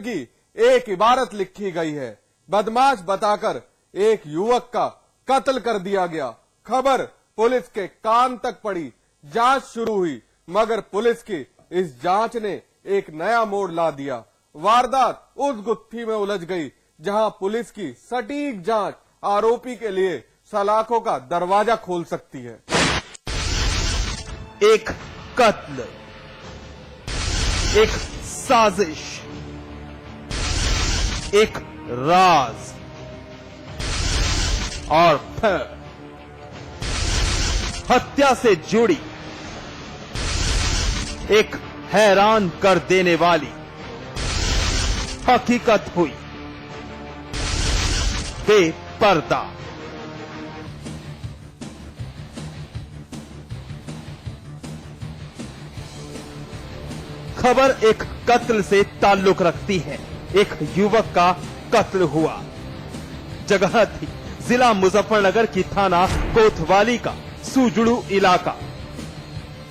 की एक इबारत लिखी गई है। बदमाश बताकर एक युवक का कत्ल कर दिया गया। खबर पुलिस के कान तक पड़ी, जांच शुरू हुई, मगर पुलिस की इस जांच ने एक नया मोड़ ला दिया। वारदात उस गुत्थी में उलझ गई जहां पुलिस की सटीक जांच आरोपी के लिए सलाखों का दरवाजा खोल सकती है। एक कत्ल, एक साजिश, एक राज और फिर हत्या से जुड़ी एक हैरान कर देने वाली हकीकत हुई बेपर्दा। खबर एक कत्ल से ताल्लुक रखती है। एक युवक का कत्ल हुआ। जगह थी जिला मुजफ्फरनगर की थाना कोतवाली का सुजड़ू इलाका।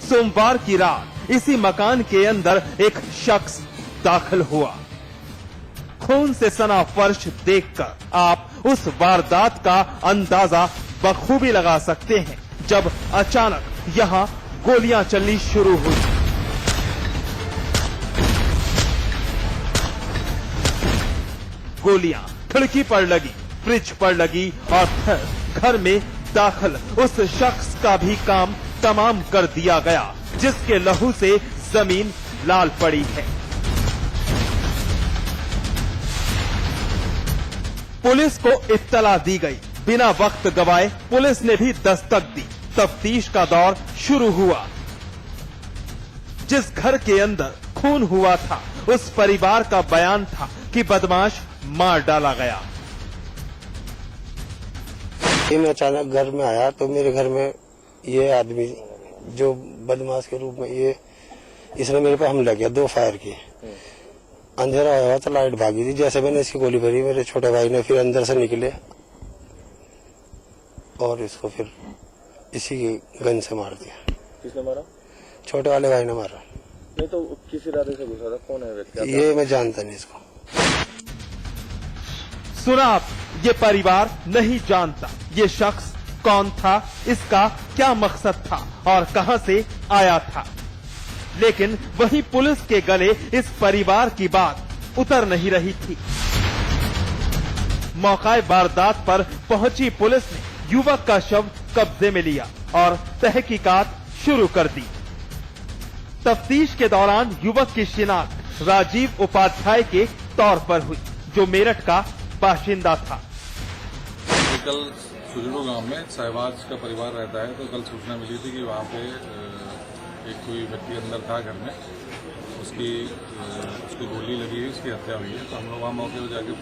सोमवार की रात इसी मकान के अंदर एक शख्स दाखिल हुआ। खून से सना फर्श देखकर आप उस वारदात का अंदाजा बखूबी लगा सकते हैं जब अचानक यहां गोलियां चलनी शुरू हुई। गोलियां खिड़की पर लगी, फ्रिज पर लगी और फिर घर में दाखिल उस शख्स का भी काम तमाम कर दिया गया जिसके लहू से जमीन लाल पड़ी है। पुलिस को इत्तला दी गई। बिना वक्त गवाए पुलिस ने भी दस्तक दी। तफ्तीश का दौर शुरू हुआ। जिस घर के अंदर खून हुआ था उस परिवार का बयान था कि बदमाश मार डाला गया। मैं अचानक घर में आया तो मेरे घर में ये आदमी जो बदमाश के रूप में इसने मेरे पे हमला किया, 2 फायर किए। अंधेरा हुआ तो लाइट भागी थी। जैसे मैंने इसकी गोली भरी, मेरे छोटे भाई ने फिर अंदर से निकले और इसको फिर इसी की गन से मार दिया। किसने मारा? छोटे वाले भाई ने मारा। नहीं तो किस इरादे से घुसा था? कौन है व्यक्ति? ये मैं जानता नहीं इसको। सुना आप, ये परिवार नहीं जानता ये शख्स कौन था, इसका क्या मकसद था और कहां से आया था। लेकिन वहीं पुलिस के गले इस परिवार की बात उतर नहीं रही थी। मौका वारदात पर पहुंची पुलिस ने युवक का शव कब्जे में लिया और तहकीकात शुरू कर दी। तफ्तीश के दौरान युवक की शिनाख्त राजीव उपाध्याय के तौर पर हुई, जो मेरठ का बाशिंदा था। कल सुजड़ू गांव में सहवाज का परिवार रहता है, तो कल सूचना मिली थी कि वहां पे एक कोई व्यक्ति अंदर था घर में, उसकी गोली लगी हुई, उसकी हत्या हुई है। तो हम लोग वहाँ मौके पर जाके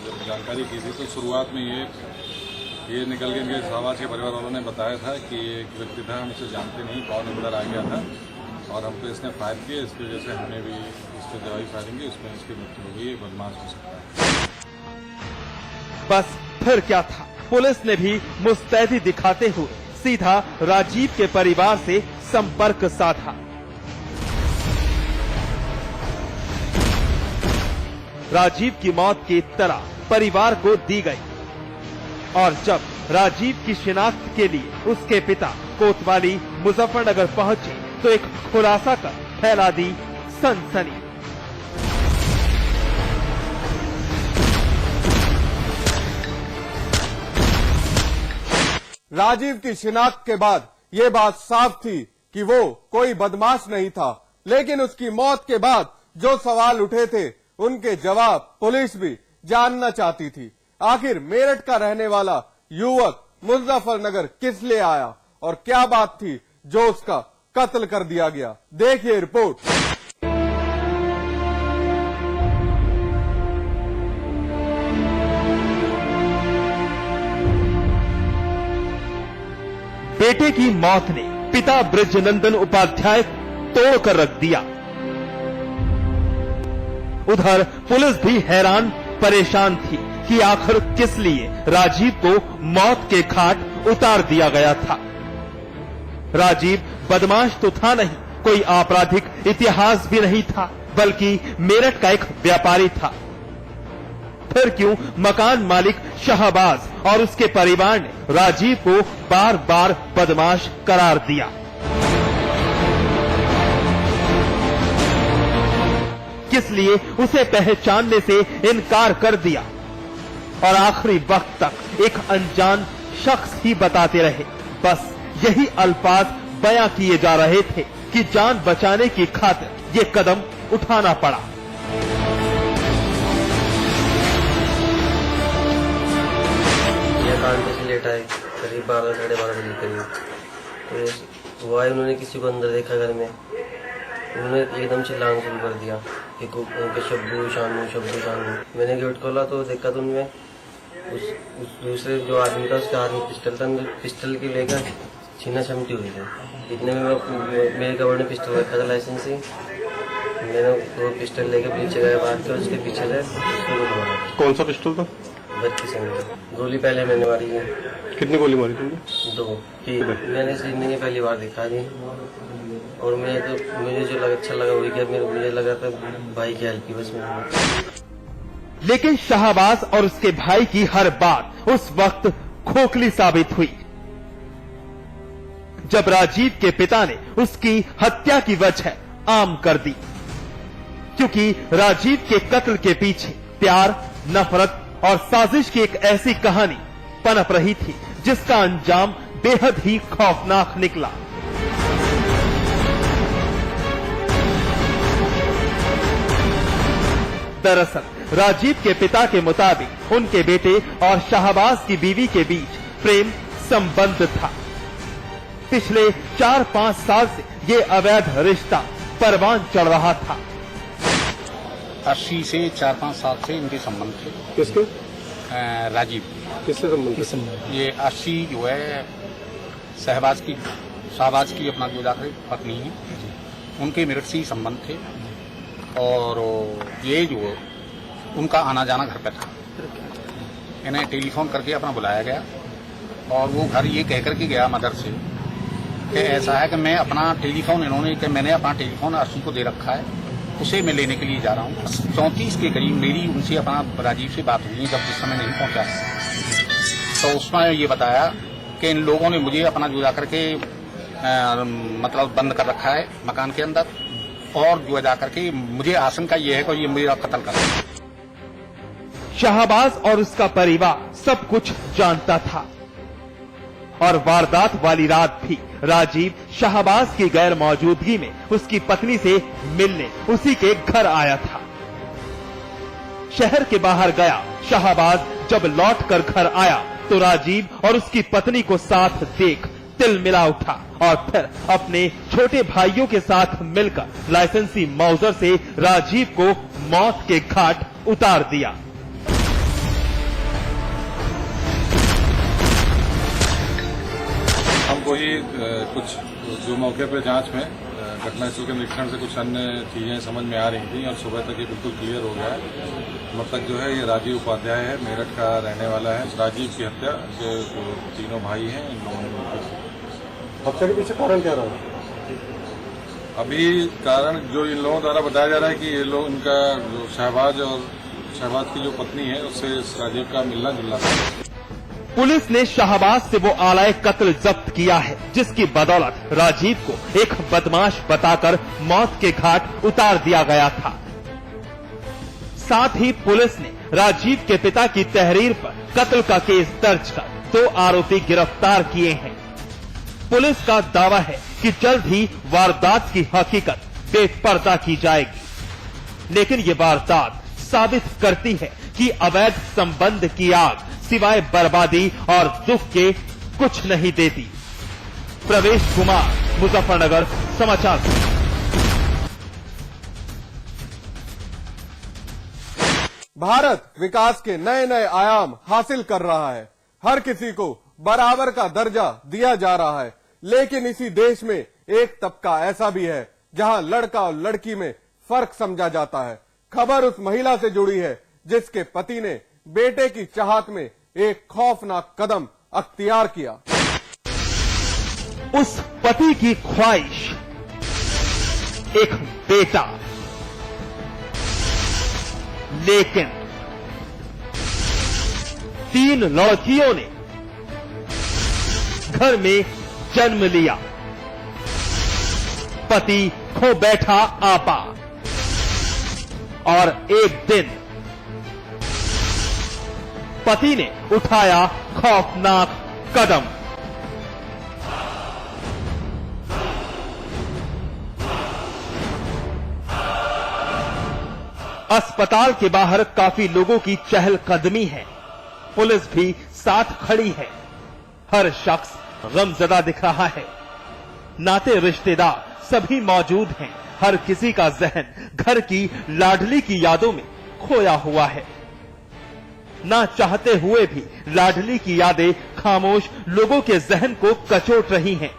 जब जानकारी की थी तो शुरुआत में ये निकल के इनके सहवाज के परिवार वालों ने बताया था कि एक व्यक्ति था, हम इसे जानते नहीं, कौन अंदर आ गया था और हम पे इसने फायर किए। इसकी वजह से हमने भी इस पर दवाई फायरिंग की, उसमें इसकी मृत्यु हो गई। बदमाश हो सकता है। बस फिर क्या था, पुलिस ने भी मुस्तैदी दिखाते हुए सीधा राजीव के परिवार से संपर्क साधा। राजीव की मौत की इत्तला परिवार को दी गई और जब राजीव की शिनाख्त के लिए उसके पिता कोतवाली मुजफ्फरनगर पहुंचे तो एक खुलासा कर फैला दी सनसनी। राजीव की शिनाख्त के बाद ये बात साफ थी कि वो कोई बदमाश नहीं था, लेकिन उसकी मौत के बाद जो सवाल उठे थे उनके जवाब पुलिस भी जानना चाहती थी। आखिर मेरठ का रहने वाला युवक मुजफ्फरनगर किस लिए आया और क्या बात थी जो उसका कत्ल कर दिया गया। देखिए रिपोर्ट। बेटे की मौत ने पिता ब्रजनंदन उपाध्याय तोड़कर रख दिया। उधर पुलिस भी हैरान परेशान थी कि आखिर किस लिए राजीव को मौत के घाट उतार दिया गया था। राजीव बदमाश तो था नहीं, कोई आपराधिक इतिहास भी नहीं था, बल्कि मेरठ का एक व्यापारी था। फिर क्यों मकान मालिक शाहबाज और उसके परिवार ने राजीव को बार बार बदमाश करार दिया? किस लिए उसे पहचानने से इनकार कर दिया और आखिरी वक्त तक एक अनजान शख्स ही बताते रहे? बस यही अल्फाज बयां किए जा रहे थे कि जान बचाने की खातिर ये कदम उठाना पड़ा। ये कांड से लेट आए करीब 12 साढ़े 12 बजे करीब, तो वो आए, उन्होंने किसी को अंदर देखा घर में, उन्होंने एकदम चिल्लाना शुरू कर दिया कि उनके शब्बू शानू। मैंने गेट खोला तो देखा तो उनमें उस दूसरे जो आदमी था उसके हाथ में पिस्टल था, पिस्टल की लेकर छीना छमटी हुई थी। इतने में मेरे गवर्नर ने पिस्टल रखा था लाइसेंस से, मैंने वो पिस्टल लेकर पीछे गया, भाग के उसके पीछे से शुरू मारा। कौन सा पिस्टल था? 32 गोली पहले मैंने मारी है। कितनी गोली मारी तुमने? 2 मैंने जिंदगी पहली बार देखा थी, और मुझे जो अच्छा लगा वही किया। मुझे लगा था भाई की हेल्प की बस में। लेकिन शाहबाज और उसके भाई की हर बात उस वक्त खोखली साबित हुई जब राजीव के पिता ने उसकी हत्या की वजह आम कर दी, क्योंकि राजीव के कत्ल के पीछे प्यार, नफरत और साजिश की एक ऐसी कहानी पनप रही थी जिसका अंजाम बेहद ही खौफनाक निकला। दरअसल राजीव के पिता के मुताबिक उनके बेटे और शाहबाज की बीवी के बीच प्रेम संबंध था। पिछले 4-5 साल से ये अवैध रिश्ता परवान चढ़ रहा था। 80 से 4-5 साल से इनके संबंध थे। किसके? राजीव। किससे संबंध? ये 80 जो है शाहबाज की अपना जो आखिरी पत्नी है, उनके मेरठ से ही संबंध थे, और ये जो उनका आना जाना घर पे था। इन्हें टेलीफोन करके अपना बुलाया गया, और वो घर ये कहकर के गया मदर से कि ऐसा है कि मैंने अपना टेलीफोन अर्शी को दे रखा है, उसे मैं लेने के लिए जा रहा हूँ। 34 के करीब मेरी उनसे अपना राजीव से बात हुई जब जिस समय नहीं पहुंचा, तो उसमें ये बताया कि इन लोगों ने मुझे अपना जो जाकर के मतलब बंद कर रखा है मकान के अंदर, और जो जाकर के मुझे आशंका ये है कि ये मेरा कत्ल कर रहा है। शाहबाज और उसका परिवार सब कुछ जानता था, और वारदात वाली रात भी राजीव शाहबाज की गैर मौजूदगी में उसकी पत्नी से मिलने उसी के घर आया था। शहर के बाहर गया शाहबाज जब लौट कर घर आया तो राजीव और उसकी पत्नी को साथ देख तिल मिला उठा, और फिर अपने छोटे भाइयों के साथ मिलकर लाइसेंसी मौजर से राजीव को मौत के घाट उतार दिया। हमको ही कुछ जो मौके पर जांच में घटनास्थल के निरीक्षण से कुछ अन्य चीजें समझ में आ रही थी, और सुबह तक ये बिल्कुल क्लियर हो गया है। मृतक जो है ये राजीव उपाध्याय है, मेरठ का रहने वाला है। राजीव की हत्या जो तीनों भाई हैं इन लोगों ने। हत्या के पीछे कारण क्या रहा? अभी कारण जो इन लोगों द्वारा बताया जा रहा है कि ये लोग, इनका जो शहबाज की जो पत्नी है उससे राजीव का मिलना जुलना था। पुलिस ने शाहबाज से वो आलाए कत्ल जब्त किया है जिसकी बदौलत राजीव को एक बदमाश बताकर मौत के घाट उतार दिया गया था। साथ ही पुलिस ने राजीव के पिता की तहरीर पर कत्ल का केस दर्ज कर 2 आरोपी गिरफ्तार किए हैं। पुलिस का दावा है कि जल्द ही वारदात की हकीकत बेपर्दा की जाएगी, लेकिन ये वारदात साबित करती है कि अवैध संबंध की आग सिवाय बर्बादी और दुख के कुछ नहीं देती। प्रवेश कुमार, मुजफ्फरनगर समाचार। भारत विकास के नए नए आयाम हासिल कर रहा है। हर किसी को बराबर का दर्जा दिया जा रहा है, लेकिन इसी देश में एक तबका ऐसा भी है जहां लड़का और लड़की में फर्क समझा जाता है। खबर उस महिला से जुड़ी है जिसके पति ने बेटे की चाहत में एक खौफनाक कदम अख्तियार किया। उस पति की ख्वाहिश, एक बेटा, लेकिन 3 लड़कियों ने घर में जन्म लिया। पति खो बैठा आपा और एक दिन पति ने उठाया खौफनाक कदम। अस्पताल के बाहर काफी लोगों की चहलकदमी है। पुलिस भी साथ खड़ी है। हर शख्स गमजदा दिख रहा है। नाते रिश्तेदार सभी मौजूद हैं। हर किसी का जहन घर की लाडली की यादों में खोया हुआ है। ना चाहते हुए भी लाडली की यादें खामोश लोगों के जहन को कचोट रही हैं।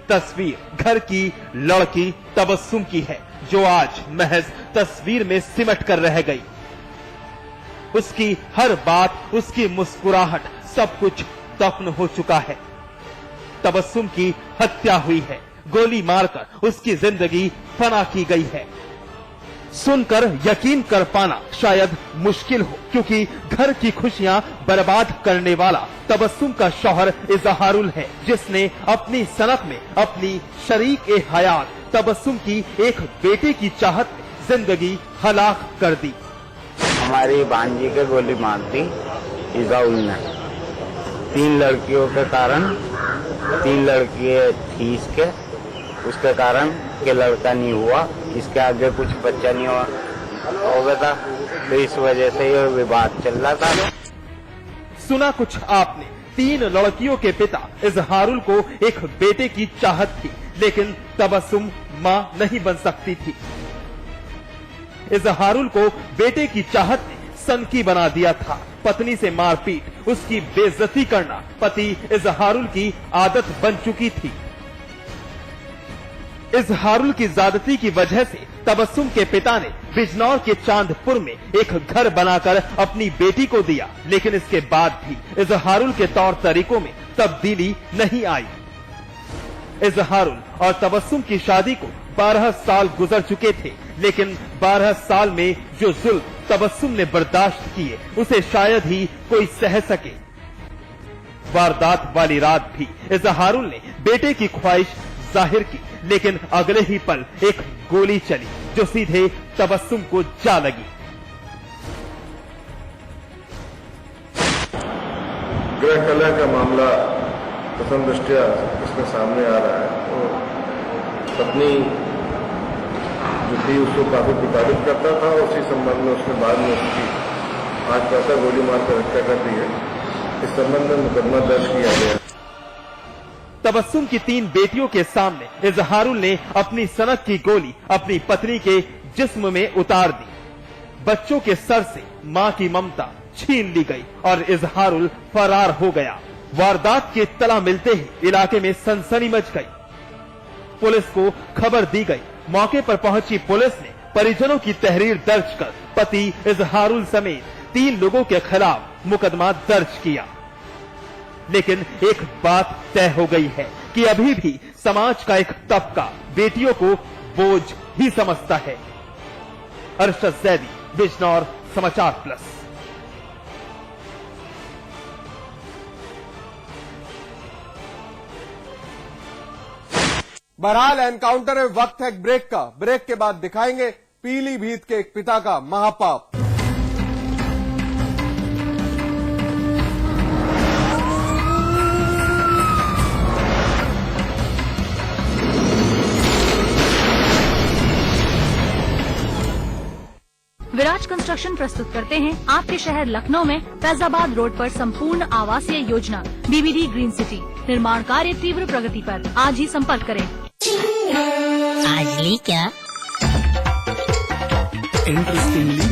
तस्वीर घर की लड़की तबस्सुम की है, जो आज महज तस्वीर में सिमट कर रह गई। उसकी हर बात, उसकी मुस्कुराहट, सब कुछ दफन हो चुका है। तबस्सुम की हत्या हुई है। गोली मारकर उसकी जिंदगी फना की गई है। सुनकर यकीन कर पाना शायद मुश्किल हो, क्योंकि घर की खुशियां बर्बाद करने वाला तबस्सुम का शौहर इजहारुल है, जिसने अपनी सनत में अपनी शरीक ए हयात तबस्सुम की एक बेटे की चाहत में जिंदगी हलाक कर दी। हमारी भांजी के गोली मार दी इजहारुल ने। 3 लड़कियों के कारण, 3 लड़कियां थी इसके, उसके कारण के लड़का नहीं हुआ। इसके आगे कुछ बच्चा नहीं हो गया था, तो इस वजह से ये विवाद चल रहा था। सुना कुछ आपने। 3 लड़कियों के पिता इजहारुल को एक बेटे की चाहत थी, लेकिन तबस्सुम मां नहीं बन सकती थी। इजहारुल को बेटे की चाहत ने सनकी बना दिया था। पत्नी से मारपीट, उसकी बेइज्जती करना पति इजहारुल की आदत बन चुकी थी। इजहारुल की ज्यादती की वजह से तबस्सुम के पिता ने बिजनौर के चांदपुर में एक घर बनाकर अपनी बेटी को दिया, लेकिन इसके बाद भी इजहारुल के तौर तरीकों में तब्दीली नहीं आई। इजहारुल और तबस्सुम की शादी को 12 साल गुजर चुके थे, लेकिन 12 साल में जो जुल्म तबस्सुम ने बर्दाश्त किए, उसे शायद ही कोई सह सके। वारदात वाली रात भी इजहारुल ने बेटे की ख्वाहिश जाहिर की, लेकिन अगले ही पल एक गोली चली, जो सीधे तबस्सुम को जा लगी। गृह कलह का मामला प्रथम दृष्टया इसमें सामने आ रहा है। तो पत्नी जो थी उसको काफी प्रताड़ित करता था, उसी संबंध में उसने बाद में उसकी 5 पैसा गोली मारकर हत्या कर दी है। इस संबंध में मुकदमा दर्ज किया गया। तबस्सुम की 3 बेटियों के सामने इजहारुल ने अपनी सनक की गोली अपनी पत्नी के जिस्म में उतार दी। बच्चों के सर से मां की ममता छीन ली गई और इजहारुल फरार हो गया। वारदात की इत्तला मिलते ही इलाके में सनसनी मच गई। पुलिस को खबर दी गई। मौके पर पहुंची पुलिस ने परिजनों की तहरीर दर्ज कर पति इजहारुल समेत 3 लोगों के खिलाफ मुकदमा दर्ज किया। लेकिन एक बात तय हो गई है कि अभी भी समाज का एक तबका बेटियों को बोझ ही समझता है। अरशद जैदी, बिजनौर, समाचार प्लस। बहरहाल एनकाउंटर में वक्त है ब्रेक का। ब्रेक के बाद दिखाएंगे पीलीभीत के एक पिता का महापाप। विराज कंस्ट्रक्शन प्रस्तुत करते हैं आपके शहर लखनऊ में फैजाबाद रोड पर संपूर्ण आवासीय योजना बीबीडी ग्रीन सिटी। निर्माण कार्य तीव्र प्रगति पर। आज ही संपर्क करें। आज ली क्या? Interestingly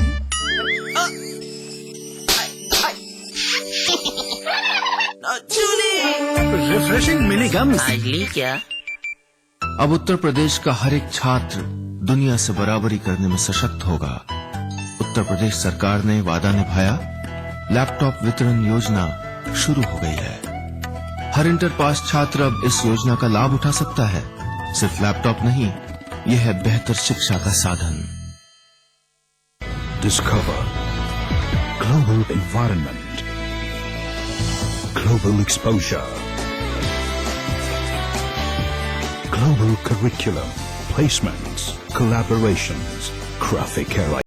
refreshing mini gums. आज ली क्या? अब उत्तर प्रदेश का हर एक छात्र दुनिया से बराबरी करने में सशक्त होगा। उत्तर प्रदेश सरकार ने वादा निभाया। लैपटॉप वितरण योजना शुरू हो गई है। हर इंटर पास छात्र अब इस योजना का लाभ उठा सकता है। सिर्फ लैपटॉप नहीं, यह है बेहतर शिक्षा का साधन। discover global environment, global exposure, global curriculum, placements, collaborations, graphic